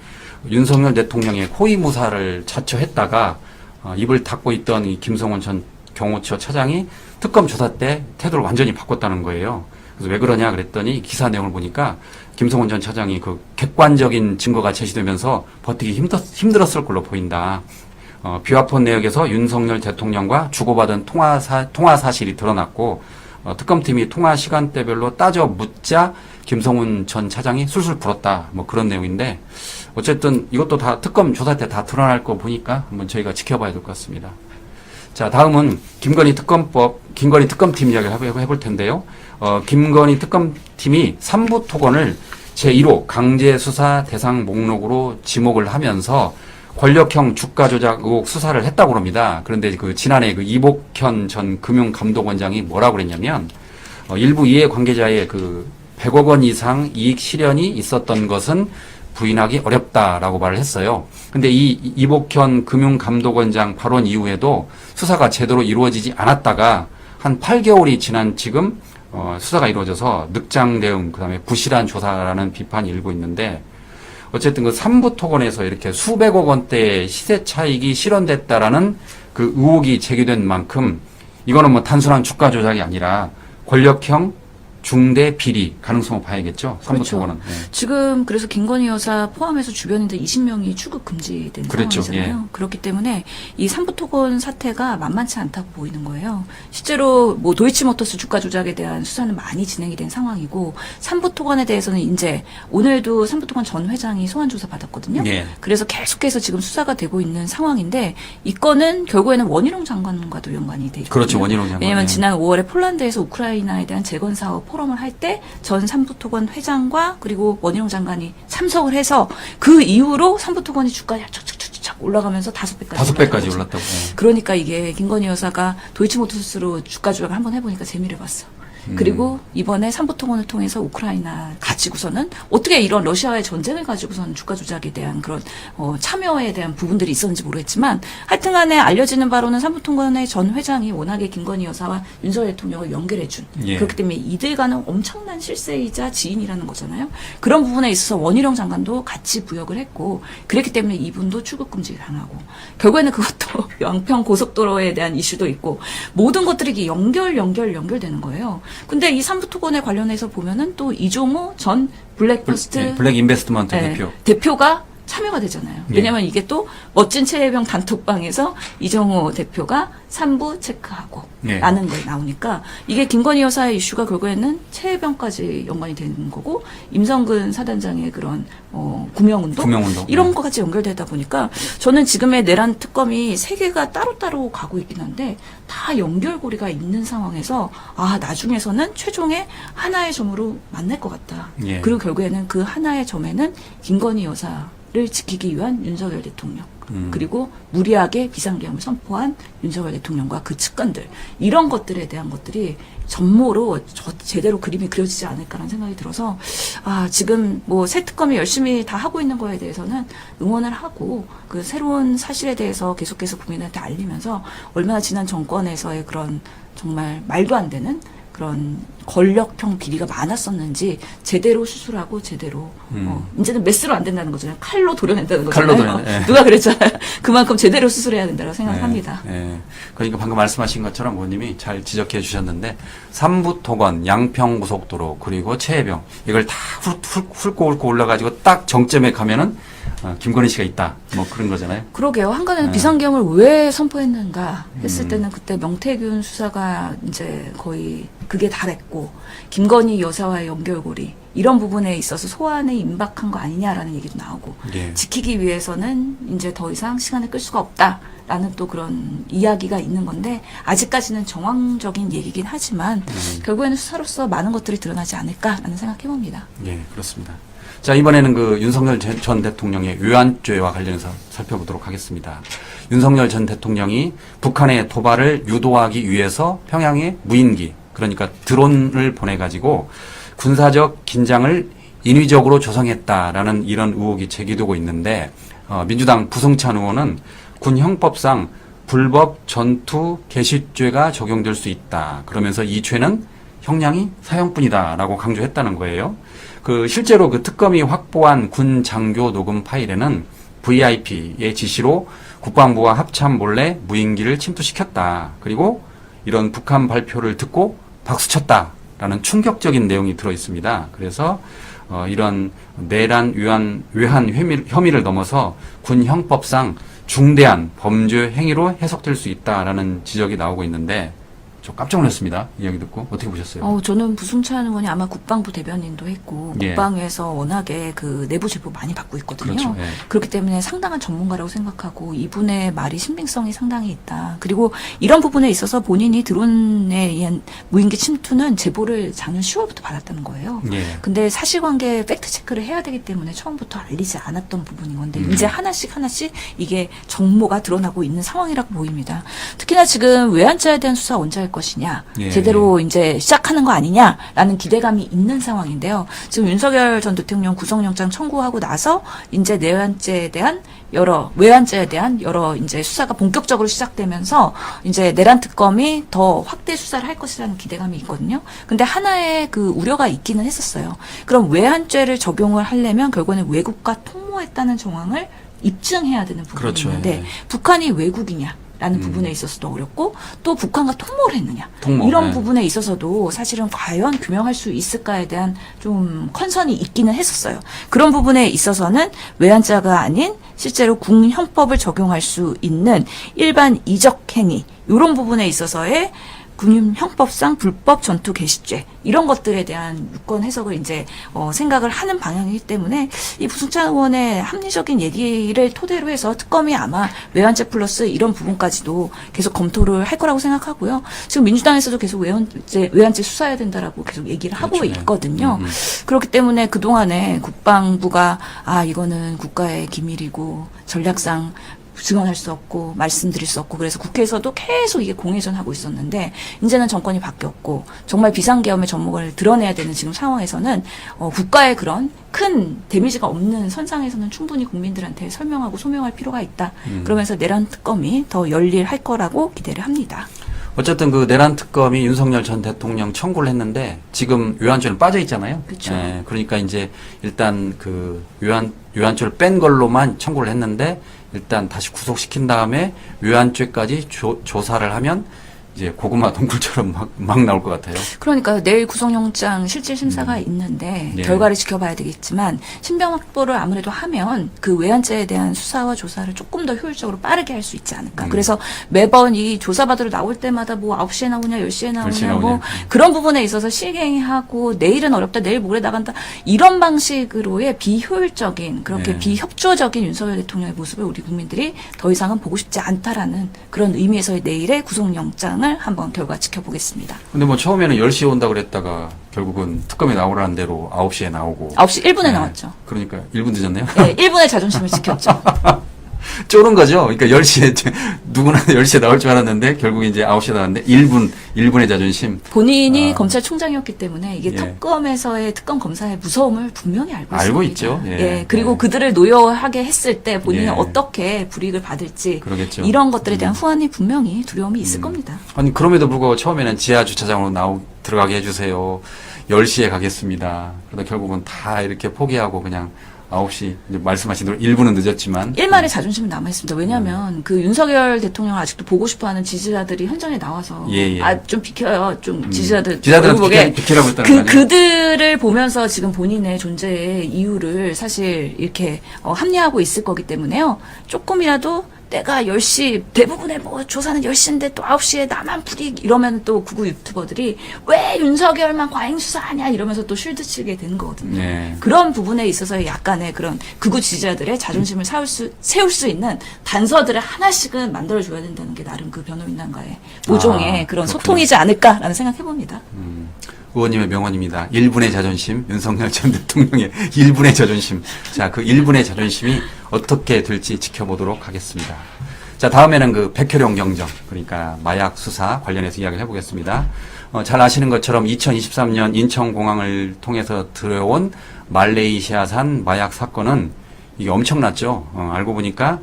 윤석열 대통령의 호위무사를 자처했다가 입을 닫고 있던 이 김성훈 전 경호처 차장이 특검 조사 때 태도를 완전히 바꿨다는 거예요. 그래서 왜 그러냐 그랬더니 기사 내용을 보니까 김성훈 전 차장이 그 객관적인 증거가 제시되면서 버티기 힘들었을 걸로 보인다. 비화폰 내역에서 윤석열 대통령과 주고받은 통화 사실이 드러났고 특검팀이 통화 시간대별로 따져 묻자 김성훈 전 차장이 술술 불었다. 뭐 그런 내용인데 어쨌든 이것도 다 특검 조사 때 다 드러날 거 보니까 한번 저희가 지켜봐야 될 것 같습니다. 자, 다음은 김건희 특검팀 이야기를 해볼 텐데요. 김건희 특검팀이 3부 토건을 제1호 강제수사 대상 목록으로 지목을 하면서 권력형 주가 조작 의혹 수사를 했다고 합니다. 그런데 지난해 이복현 전 금융감독원장이 뭐라고 그랬냐면, 일부 이해관계자의 100억 원 이상 이익 실현이 있었던 것은 부인하기 어렵다라고 말을 했어요. 근데 이 이복현 금융감독원장 발언 이후에도 수사가 제대로 이루어지지 않았다가 한 8개월이 지난 지금 수사가 이루어져서 늑장 대응, 그다음에 부실한 조사라는 비판이 일고 있는데 어쨌든 3부 토건에서 이렇게 수백억 원대의 시세 차익이 실현됐다라는 그 의혹이 제기된 만큼 이거는 뭐 단순한 주가 조작이 아니라 권력형 중대 비리 가능성을 봐야겠죠. 3부 토건은. 네. 지금 그래서 김건희 여사 포함해서 주변인들 20명이 출국 금지된 그렇죠. 상황이잖아요. 예. 그렇기 때문에 이 3부 토건 사태가 만만치 않다고 보이는 거예요. 실제로 뭐 도이치모터스 주가 조작에 대한 수사는 많이 진행이 된 상황이고 3부 토건에 대해서는 이제 오늘도 3부 토건 전 회장이 소환 조사 받았거든요. 예. 그래서 계속해서 지금 수사가 되고 있는 상황인데 이 건은 결국에는 원희룡 장관과도 연관이 돼 있거든요. 그렇죠. 원희룡 장관. 왜냐하면 예. 지난 5월에 폴란드에서 우크라이나에 대한 재건 사업 포럼을 할 때 전 삼부토건 회장과 그리고 원희룡 장관이 참석을 해서 그 이후로 삼부토건이 주가가 착착착착 올라가면서 5배까지 올랐다고. 예. 그러니까 이게 김건희 여사가 도이치모터스로 주가 조작을 한번 해보니까 재미를 봤어. 그리고 이번에 삼부토건을 통해서 우크라이나 가지고서는 어떻게 이런 러시아와의 전쟁을 가지고서는 주가 조작에 대한 그런 참여에 대한 부분들이 있었는지 모르겠지만 하여튼간에 알려지는 바로는 삼부토건의 전 회장이 워낙에 김건희 여사와 윤석열 대통령을 연결해준 예. 그렇기 때문에 이들 간은 엄청난 실세이자 지인이라는 거잖아요. 그런 부분에 있어서 원희룡 장관도 같이 부역을 했고 그랬기 때문에 이분도 출국금지 당하고 결국에는 그것도 양평 고속도로에 대한 이슈도 있고 모든 것들이 이게 연결되는 거예요. 근데 이 삼부토건에 관련해서 보면은 또 이종호 전 블랙버스트 블랙 인베스트먼트 대표. 대표가 참여가 되잖아요. 예. 왜냐하면 이게 또 멋진 최혜병 단톡방에서 이정호 대표가 3부 체크하고 예. 라는 거에 나오니까 이게 김건희 여사의 이슈가 결국에는 최혜병까지 연관이 되는 거고 임성근 사단장의 그런 구명운동 구명운동. 이런 거까지 연결되다 보니까 저는 지금의 내란 특검이 세 개가 따로따로 가고 있긴 한데 다 연결고리가 있는 상황에서 나중에서는 최종의 하나의 점으로 만날 것 같다. 예. 그리고 결국에는 그 하나의 점에는 김건희 여사를 지키기 위한 윤석열 대통령 그리고 무리하게 비상계엄을 선포한 윤석열 대통령과 그 측근들 이런 것들에 대한 것들이 전모로 제대로 그림이 그려지지 않을까라는 생각이 들어서 지금 뭐 새 특검이 열심히 다 하고 있는 거에 대해서는 응원을 하고 그 새로운 사실에 대해서 계속해서 국민한테 알리면서 얼마나 지난 정권에서의 그런 정말 말도 안 되는 그런 권력형 비리가 많았었는지 제대로 수술하고 제대로 이제는 메스로 안 된다는 거잖아요. 칼로 도려낸다는 거잖아요. 칼로 도려내, 예. 누가 그랬잖아요. 그만큼 제대로 수술해야 된다고 생각합니다. 예. 그러니까 방금 말씀하신 것처럼 의원님이 잘 지적해 주셨는데 삼부토건, 양평고속도로 그리고 최혜병 이걸 다 훑고 올라가지고 딱 정점에 가면은 김건희 씨가 있다. 뭐 그런 거잖아요. 그러게요. 한간에는 네. 비상계엄을 왜 선포했는가 했을 때는 그때 명태균 수사가 이제 거의 그게 다랬고 김건희 여사와의 연결고리 이런 부분에 있어서 소환에 임박한 거 아니냐라는 얘기도 나오고 예. 지키기 위해서는 이제 더 이상 시간을 끌 수가 없다라는 또 그런 이야기가 있는 건데 아직까지는 정황적인 얘기긴 하지만 결국에는 수사로서 많은 것들이 드러나지 않을까라는 생각해봅니다. 예, 그렇습니다. 자, 이번에는 그 윤석열 전 대통령의 외환죄와 관련해서 살펴보도록 하겠습니다. 윤석열 전 대통령이 북한의 도발을 유도하기 위해서 평양에 무인기, 그러니까 드론을 보내가지고 군사적 긴장을 인위적으로 조성했다라는 이런 의혹이 제기되고 있는데, 민주당 부승찬 의원은 군 형법상 불법 전투 개시죄가 적용될 수 있다. 그러면서 이 죄는 형량이 사형뿐이다라고 강조했다는 거예요. 실제로 그 특검이 확보한 군 장교 녹음 파일에는 VIP의 지시로 국방부와 합참 몰래 무인기를 침투시켰다. 그리고 이런 북한 발표를 듣고 박수쳤다라는 충격적인 내용이 들어 있습니다. 그래서 이런 내란 외환 혐의를 넘어서 군 형법상 중대한 범죄 행위로 해석될 수 있다라는 지적이 나오고 있는데 저 깜짝 놀랐습니다. 이 이야기 듣고 어떻게 보셨어요? 저는 부승찬 의원이 아마 국방부 대변인도 했고 예. 국방에서 워낙에 그 내부 제보 많이 받고 있거든요. 그렇죠. 예. 그렇기 때문에 상당한 전문가라고 생각하고 이분의 말이 신빙성이 상당히 있다. 그리고 이런 부분에 있어서 본인이 드론에 의한 무인기 침투는 제보를 작년 10월부터 받았다는 거예요. 예. 근데 사실관계 팩트 체크를 해야 되기 때문에 처음부터 알리지 않았던 부분인 건데 이제 하나씩 이게 정모가 드러나고 있는 상황이라고 보입니다. 특히나 지금 외환자에 대한 수사 언제 할 것이냐, 예. 제대로 이제 시작하는 거 아니냐라는 기대감이 있는 상황인데요. 지금 윤석열 전 대통령 구속영장 청구하고 나서 이제 외환죄에 대한 여러 이제 수사가 본격적으로 시작되면서 이제 내란 특검이 더 확대 수사를 할 것이라는 기대감이 있거든요. 근데 하나의 그 우려가 있기는 했었어요. 그럼 외환죄를 적용을 하려면 결국에는 외국과 통모했다는 정황을 입증해야 되는 부분이 그렇죠. 있는데 예. 북한이 외국이냐? 라는 부분에 있어서도 어렵고 또 북한과 통모를 했느냐 통모, 이런 네. 부분에 있어서도 사실은 과연 규명할 수 있을까에 대한 좀 컨선이 있기는 했었어요. 그런 부분에 있어서는 외환자가 아닌 실제로 군형법을 적용할 수 있는 일반 이적 행위 이런 부분에 있어서의 군형법상 불법 전투 개시죄 이런 것들에 대한 유권 해석을 이제 생각을 하는 방향이기 때문에 이 부승찬 의원의 합리적인 얘기를 토대로 해서 특검이 아마 외환죄 플러스 이런 부분까지도 계속 검토를 할 거라고 생각하고요. 지금 민주당에서도 계속 외환죄 수사해야 된다라고 계속 얘기를 하고 그렇죠. 있거든요. 그렇기 때문에 그동안에 국방부가 이거는 국가의 기밀이고 전략상 증언할 수 없고 말씀드릴 수 없고 그래서 국회에서도 계속 이게 공회전하고 있었는데 이제는 정권이 바뀌었고 정말 비상계엄의 전목을 드러내야 되는 지금 상황에서는 국가의 그런 큰 데미지가 없는 선상에서는 충분히 국민들한테 설명하고 소명할 필요가 있다. 그러면서 내란 특검이 더 열일할 거라고 기대를 합니다. 어쨌든 그 내란 특검이 윤석열 전 대통령 청구를 했는데 지금 외환죄는 빠져 있잖아요. 그렇죠. 예, 그러니까 이제 일단 그 외환죄를 뺀 걸로만 청구를 했는데 일단 다시 구속시킨 다음에 외환죄까지 조사를 하면 이제 고구마 동굴처럼 막 나올 것 같아요. 그러니까 내일 구속영장 실질 심사가 있는데 예. 결과를 지켜봐야 되겠지만 신병 확보를 아무래도 하면 그 외환죄에 대한 수사와 조사를 조금 더 효율적으로 빠르게 할 수 있지 않을까. 그래서 매번 이 조사받으러 나올 때마다 뭐 9시에 나오냐 10시에 10시에 나오냐 뭐 나오냐. 그런 부분에 있어서 실갱이하고 내일은 어렵다 내일 모레 나간다 이런 방식으로의 비효율적인 그렇게 예. 비협조적인 윤석열 대통령의 모습을 우리 국민들이 더 이상은 보고 싶지 않다라는 그런 의미에서의 내일의 구속영장을 한번 결과 지켜보겠습니다. 근데 뭐 처음에는 10시에 온다고 그랬다가 결국은 특검에 나오라는 대로 9시에 나오고. 9시 1분에 네. 나왔죠. 그러니까 1분 늦었네요. 네, 1분의 자존심을 지켰죠. 쪼는 거죠. 그러니까 10시에, 누구나 10시에 나올 줄 알았는데, 결국 이제 9시에 나왔는데, 1분의 자존심. 본인이 아. 검찰총장이었기 때문에 이게 예. 특검에서의 특검 검사의 무서움을 분명히 알고 알고 있습니다. 있죠. 예. 그리고 예. 그들을 노여하게 했을 때 본인이 예. 어떻게 불이익을 받을지 그러겠죠. 이런 것들에 대한 후환이 분명히 두려움이 있을 겁니다. 아니, 그럼에도 불구하고 처음에는 지하 주차장으로 들어가게 해주세요. 10시에 가겠습니다. 그러다 결국은 다 이렇게 포기하고 그냥 9시, 이제 말씀하신 대로 1분은 늦었지만. 일말의 자존심은 남아있습니다. 왜냐하면 그 윤석열 대통령을 아직도 보고 싶어하는 지지자들이 현장에 나와서 예, 예. 좀 비켜요. 좀 지지자들 지자들은 얼굴 보게 비키라고 했다는 거 아니에요? 그들을 보면서 지금 본인의 존재의 이유를 사실 이렇게 합리화하고 있을 거기 때문에요. 조금이라도 때가 10시, 대부분의 뭐 조사는 10시인데 또 9시에 나만 불이익 이러면 또 구구 유튜버들이 왜 윤석열만 과잉수사하냐 이러면서 또 쉴드 치게 되는 거거든요. 네. 그런 부분에 있어서 약간의 그런 극우 지지자들의 자존심을 세울 수 있는 단서들을 하나씩은 만들어줘야 된다는 게 나름 그 변호인단과의 모종의 그런 그렇군요. 소통이지 않을까라는 생각해봅니다. 의원님의 명언입니다. 1분의 자존심, 윤석열 전 대통령의 1분의 자존심. 자, 그 1분의 자존심이 어떻게 될지 지켜보도록 하겠습니다. 자, 다음에는 그 백혈용 경정, 그러니까 마약 수사 관련해서 이야기를 해보겠습니다. 잘 아시는 것처럼 2023년 인천공항을 통해서 들어온 말레이시아산 마약 사건은 이게 엄청났죠. 알고 보니까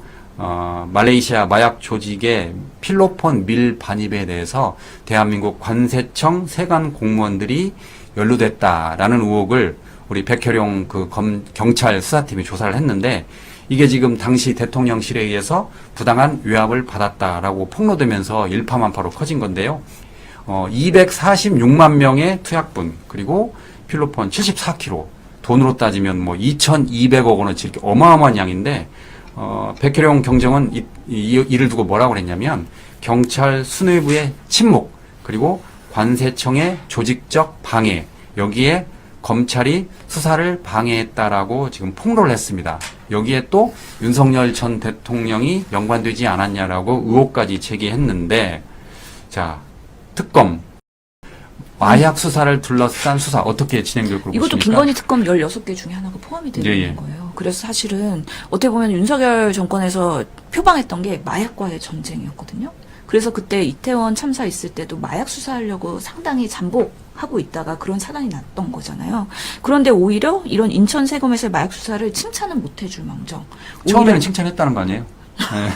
말레이시아 마약 조직의 필로폰 밀 반입에 대해서 대한민국 관세청 세관 공무원들이 연루됐다라는 의혹을 우리 백혈용 그 경찰 수사팀이 조사를 했는데 이게 지금 당시 대통령실에 의해서 부당한 외압을 받았다라고 폭로되면서 일파만파로 커진 건데요. 246만 명의 투약분 그리고 필로폰 74kg 돈으로 따지면 뭐 2,200억 원어치 이렇게 어마어마한 양인데 백혈용 경정은 이를 두고 뭐라고 그랬냐면 경찰 수뇌부의 침묵 그리고 관세청의 조직적 방해 여기에 검찰이 수사를 방해했다라고 지금 폭로를 했습니다. 여기에 또 윤석열 전 대통령이 연관되지 않았냐라고 의혹까지 제기했는데 자 특검 마약 수사를 둘러싼 수사 어떻게 진행될 걸로 이것도 보십니까? 김건희 특검 16개 중에 하나가 포함이 되는 예, 예. 거예요. 그래서 사실은 어떻게 보면 윤석열 정권에서 표방했던 게 마약과의 전쟁이었거든요. 그래서 그때 이태원 참사 있을 때도 마약 수사하려고 상당히 잠복하고 있다가 그런 사단이 났던 거잖아요. 그런데 오히려 이런 인천 세검에서의 마약 수사를 칭찬은 못 해줄 망정. 처음에는 오히려 칭찬했다는 거 아니에요? 네.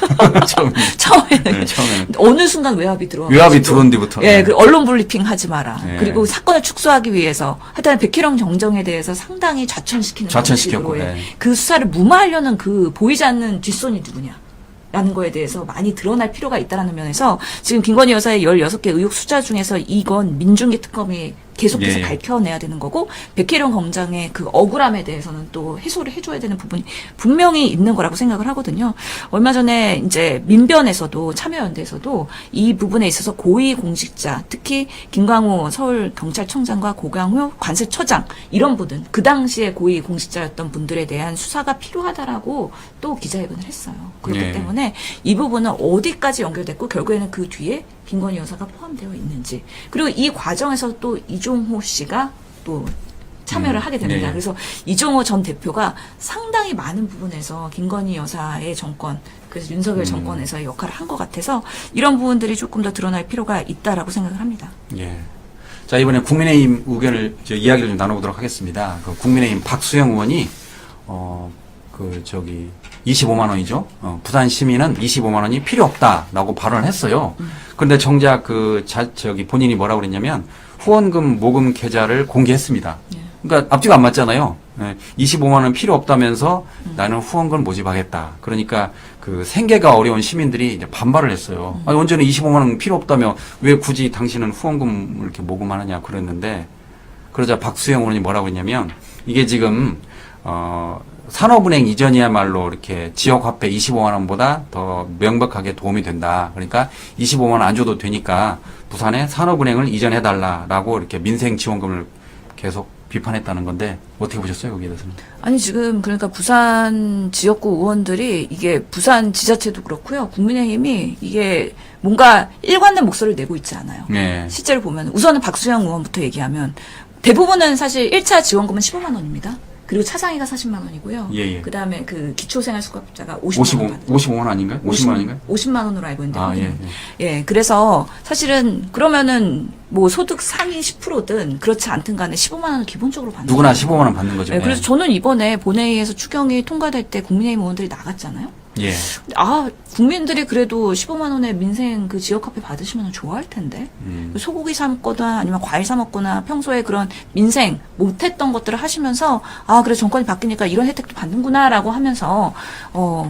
처음에는. 네, 처음에는. 어느 순간 외압이 들어와. 외압이 들어온 뒤부터. 예, 그 언론 브리핑 하지 마라. 네. 그리고 사건을 축소하기 위해서 하여튼 백희령 정정에 대해서 상당히 좌천시키는 좌천시켰고, 방식으로의 네. 그 수사를 무마하려는 그 보이지 않는 뒷손이 누구냐. 라는 거에 대해서 많이 드러날 필요가 있다는 면에서 지금 김건희 여사의 16개 의혹 수자 중에서 이건 민중기 특검이 계속해서 예. 밝혀내야 되는 거고 백혜령 검장의 그 억울함에 대해서는 또 해소를 해줘야 되는 부분이 분명히 있는 거라고 생각을 하거든요. 얼마 전에 이제 민변에서도 참여연대에서도 이 부분에 있어서 고위 공직자 특히 김광호 서울경찰청장과 고강호 관세처장 이런 분들 그 당시에 고위 공직자였던 분들에 대한 수사가 필요하다라고 또 기자회견을 했어요. 그렇기 예. 때문에 이 부분은 어디까지 연결됐고 결국에는 그 뒤에 김건희 여사가 포함되어 있는지 그리고 이 과정에서 또 이종호 씨가 또 참여를 하게 됩니다. 네. 그래서 이종호 전 대표가 상당히 많은 부분에서 김건희 여사의 정권 그래서 윤석열 정권에서의 역할을 한 것 같아서 이런 부분들이 조금 더 드러날 필요가 있다라고 생각을 합니다. 예. 자, 이번에 국민의힘 의견을, 이야기를 좀 나눠보도록 하겠습니다. 그 국민의힘 박수영 의원이, 25만 원이죠. 부산 시민은 25만 원이 필요 없다라고 발언을 했어요. 그런데 정작 본인이 뭐라고 그랬냐면 후원금 모금 계좌를 공개했습니다. 그러니까 앞뒤가 안 맞잖아요. 네, 25만 원 필요 없다면서 나는 후원금 모집하겠다. 그러니까 그 생계가 어려운 시민들이 이제 반발을 했어요. 아니, 언제는 25만 원 필요 없다며 왜 굳이 당신은 후원금을 이렇게 모금하느냐 그랬는데 그러자 박수영 의원이 뭐라고 했냐면 이게 지금 산업은행 이전이야말로 이렇게 지역화폐 25만 원보다 더 명백하게 도움이 된다. 그러니까 25만 원 안 줘도 되니까 부산에 산업은행을 이전해달라라고 이렇게 민생 지원금을 계속 비판했다는 건데 어떻게 보셨어요 거기에 대해서는? 아니 지금 그러니까 부산 지역구 의원들이 이게 부산 지자체도 그렇고요. 국민의힘이 이게 뭔가 일관된 목소리를 내고 있지 않아요. 네. 실제로 보면 우선은 박수영 의원부터 얘기하면 대부분은 사실 1차 지원금은 15만 원입니다. 그리고 차상위가 40만 원이고요. 예, 예. 그다음에 그 기초생활수급자가 50만 원 받는 55만 원 아닌가요? 50만 원인가요? 50만 원으로 알고 있는데. 아, 예, 예, 그래서 사실은 그러면은 뭐 소득 상위 10%든 그렇지 않든 간에 15만 원을 기본적으로 받는 누구나 거예요. 15만 원 받는 거죠. 예, 그래서 저는 이번에 본회의에서 추경이 통과될 때 국민의힘 의원들이 나갔잖아요. 예. 아, 국민들이 그래도 15만 원의 민생 그 지역화폐 받으시면 좋아할 텐데. 소고기 사 먹거나 아니면 과일 사 먹거나 평소에 그런 민생 못했던 것들을 하시면서 아, 그래 정권이 바뀌니까 이런 혜택도 받는구나라고 하면서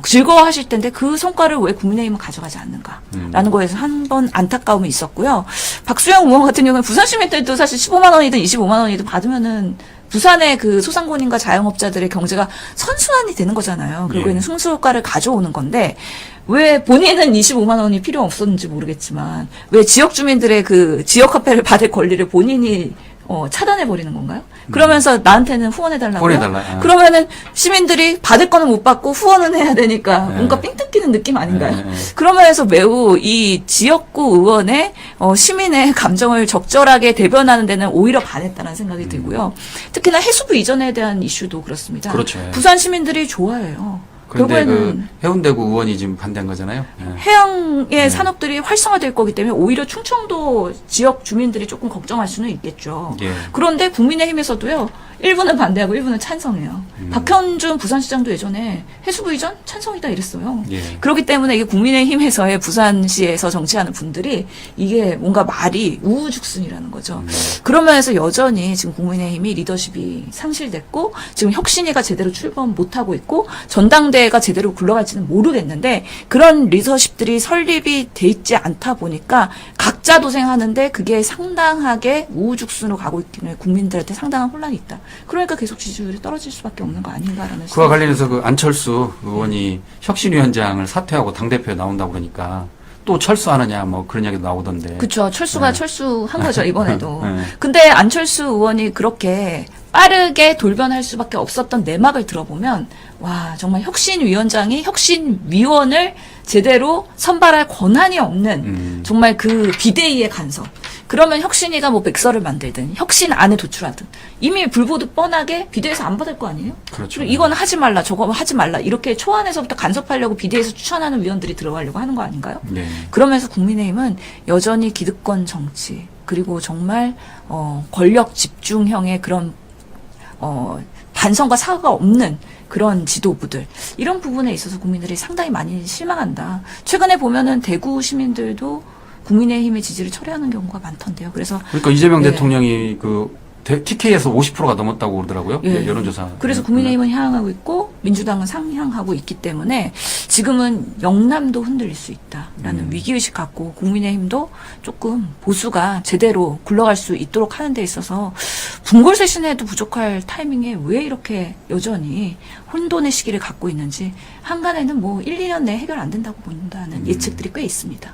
즐거워하실 텐데 그 성과를 왜 국민의힘은 가져가지 않는가라는 거에서 한 번 안타까움이 있었고요. 박수영 의원 같은 경우는 부산 시민들도 사실 15만 원이든 25만 원이든 받으면은 부산의 그 소상공인과 자영업자들의 경제가 선순환이 되는 거잖아요. 결국에는 예. 승수효과를 가져오는 건데 왜 본인은 25만 원이 필요 없었는지 모르겠지만 왜 지역 주민들의 그 지역 화폐를 받을 권리를 본인이 차단해 버리는 건가요? 그러면서 나한테는 후원해달라고요? 후원해달라. 아. 그러면은 시민들이 받을 거는 못 받고 후원은 해야 되니까 네. 뭔가 삥 뜯기는 느낌 아닌가요? 네. 그런 면에서 매우 이 지역구 의원의 시민의 감정을 적절하게 대변하는 데는 오히려 반했다는 생각이 들고요. 특히나 해수부 이전에 대한 이슈도 그렇습니다. 그렇죠. 부산 시민들이 좋아해요. 그런데 그 결국에는 해운대구 의원이 지금 반대한 거잖아요. 예. 해양의 산업들이 활성화될 거기 때문에 오히려 충청도 지역 주민들이 조금 걱정할 수는 있겠죠. 예. 그런데 국민의힘에서도요. 일부는 반대하고 일부는 찬성해요. 박현준 부산시장도 예전에 해수부 이전 찬성이다 이랬어요. 예. 그렇기 때문에 이게 국민의힘에서의 부산시에서 정치하는 분들이 이게 뭔가 말이 우후죽순이라는 거죠. 그런 면에서 여전히 지금 국민의힘이 리더십이 상실됐고 지금 혁신위가 제대로 출범 못하고 있고 전당대회가 제대로 굴러갈지는 모르겠는데 그런 리더십들이 설립이 돼 있지 않다 보니까 각자 도생하는데 그게 상당하게 우후죽순으로 가고 있기 때문에 국민들한테 상당한 혼란이 있다. 그러니까 계속 지지율이 떨어질 수밖에 없는 거 아닌가라는 그와 관련해서 그 안철수 의원이 혁신위원장을 사퇴하고 당대표에 나온다고 그러니까 또 철수하느냐 뭐 그런 이야기도 나오던데. 그렇죠. 철수가 네. 철수한 거죠 이번에도. 네. 근데 안철수 의원이 그렇게 빠르게 돌변할 수밖에 없었던 내막을 들어보면 와 정말 혁신위원장이 혁신위원을 제대로 선발할 권한이 없는 정말 그 비대위의 간섭. 그러면 혁신위가 뭐 백서를 만들든 혁신안을 도출하든 이미 불보듯 뻔하게 비대위에서 안 받을 거 아니에요? 그렇죠. 그리고 이건 하지 말라 저거 하지 말라 이렇게 초안에서부터 간섭하려고 비대위에서 추천하는 위원들이 들어가려고 하는 거 아닌가요? 네. 그러면서 국민의힘은 여전히 기득권 정치 그리고 정말 권력 집중형의 그런 반성과 사과가 없는 그런 지도부들 이런 부분에 있어서 국민들이 상당히 많이 실망한다. 최근에 보면은 대구 시민들도 국민의힘의 지지를 철회하는 경우가 많던데요. 그래서 그러니까 이재명 네. 대통령이 그 TK에서 50%가 넘었다고 그러더라고요. 예. 여론조사. 그래서 국민의힘은 향하고 있고 민주당은 상향하고 있기 때문에 지금은 영남도 흔들릴 수 있다라는 위기의식 갖고 국민의힘도 조금 보수가 제대로 굴러갈 수 있도록 하는 데 있어서 분골쇄신에도 부족할 타이밍에 왜 이렇게 여전히 혼돈의 시기를 갖고 있는지 한간에는 뭐 1, 2년 내에 해결 안 된다고 본다는 예측들이 꽤 있습니다.